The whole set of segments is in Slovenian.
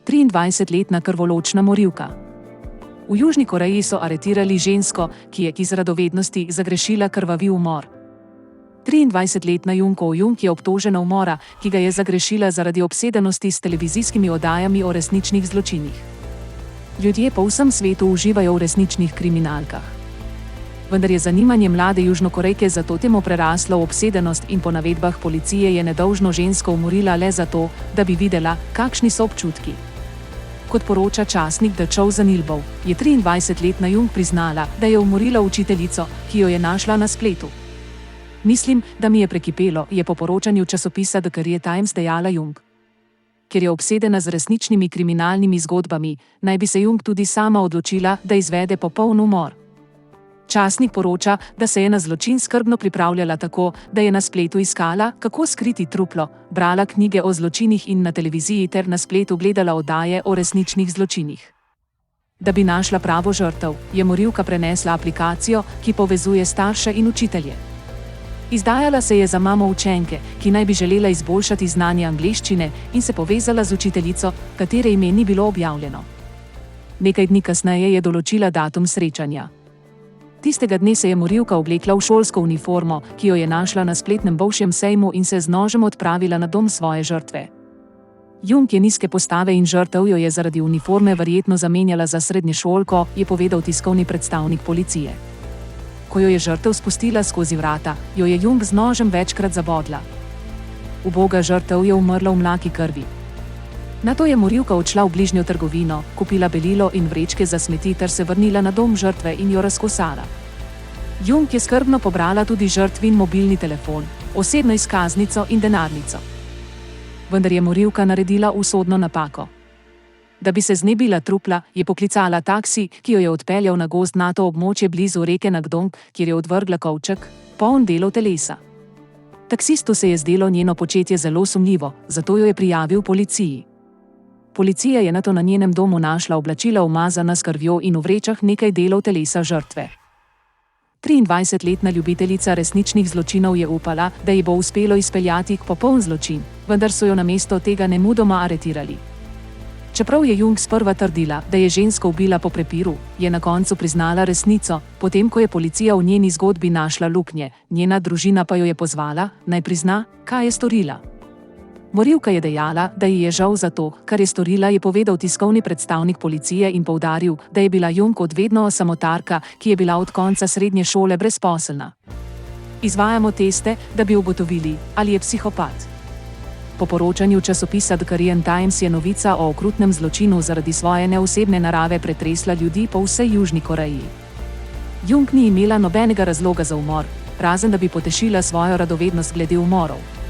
23-letna krvoločna morilka. V Južni Koreji so aretirali žensko, ki je iz radovednosti zagrešila krvavi umor. 23-letna Jung Ko-jung je obtožena umora, ki ga je zagrešila zaradi obsedenosti s televizijskimi oddajami o resničnih zločinih. Ljudje po vsem svetu uživajo v resničnih kriminalkah. Vendar je zanimanje mlade Južnokorejke za to temo preraslo v obsedenost in po navedbah policije je nedolžno žensko umorila le zato, da bi videla, kakšni so občutki. Kot poroča časnik The Chosen Ilbo, je 23-letna Jung priznala, da je umorila učiteljico, ki jo je našla na spletu. Mislim, da mi je prekipelo, je po poročanju časopisa The Korea Times dejala Jung. Ker je obsedena z resničnimi kriminalnimi zgodbami, naj bi se Jung tudi sama odločila, da izvede popoln umor. Časnik poroča, da se je na zločin skrbno pripravljala tako, da je na spletu iskala, kako skriti truplo, brala knjige o zločinih in na televiziji ter na spletu gledala oddaje o resničnih zločinih. Da bi našla pravo žrtev, je morilka prenesla aplikacijo, ki povezuje starše in učitelje. Izdajala se je za mamo učenke, ki naj bi želela izboljšati znanje angleščine in se povezala z učiteljico, katere ime ni bilo objavljeno. Nekaj dni kasneje je določila datum srečanja. Tistega dne se je morilka oblekla v šolsko uniformo, ki jo je našla na spletnem bovšjem sejmu in se z nožem odpravila na dom svoje žrtve. Jung je nizke postave in žrtev jo je zaradi uniforme verjetno zamenjala za srednješolko, je povedal tiskovni predstavnik policije. Ko jo je žrtev spustila skozi vrata, jo je Jung z nožem večkrat zabodla. Uboga žrtev je umrla v mlaki krvi. Nato je morilka odšla v bližnjo trgovino, kupila belilo in vrečke za smeti ter se vrnila na dom žrtve in jo razkosala. Jung je skrbno pobrala tudi žrtvin mobilni telefon, osebno izkaznico in denarnico. Vendar je morilka naredila usodno napako. Da bi se znebila trupla, je poklicala taksi, ki jo je odpeljal na gozdnato območje blizu reke Nakdong, kjer je odvrgla kovček, poln delov telesa. Taksistu se je zdelo njeno početje zelo sumljivo, zato jo je prijavil policiji. Policija je nato na njenem domu našla oblačila umazana s krvjo in v vrečah nekaj delov telesa žrtve. 23-letna ljubiteljica resničnih zločinov je upala, da ji bo uspelo izpeljati popoln zločin, vendar so jo namesto tega nemudoma aretirali. Čeprav je Jung sprva trdila, da je žensko ubila po prepiru, je na koncu priznala resnico, potem ko je policija v njeni zgodbi našla luknje, njena družina pa jo je pozvala, naj prizna, kaj je storila. Morilka je dejala, da ji je žal za to, kar je storila, je povedal tiskovni predstavnik policije in poudaril, da je bila Jung od vedno samotarka, ki je bila od konca srednje šole brezposelna. Izvajamo teste, da bi ugotovili, ali je psihopat. Po poročanju časopisa The Korean Times je novica o okrutnem zločinu zaradi svoje neosebne narave pretresla ljudi po vsej Južni Koreji. Jung ni imela nobenega razloga za umor, razen da bi potešila svojo radovednost glede umorov.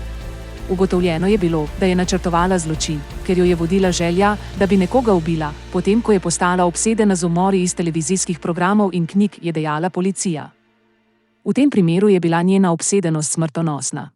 Ugotovljeno je bilo, da je načrtovala zločin, ker jo je vodila želja, da bi nekoga ubila, potem ko je postala obsedena z umori iz televizijskih programov in knjig, je dejala policija. V tem primeru je bila njena obsedenost smrtonosna.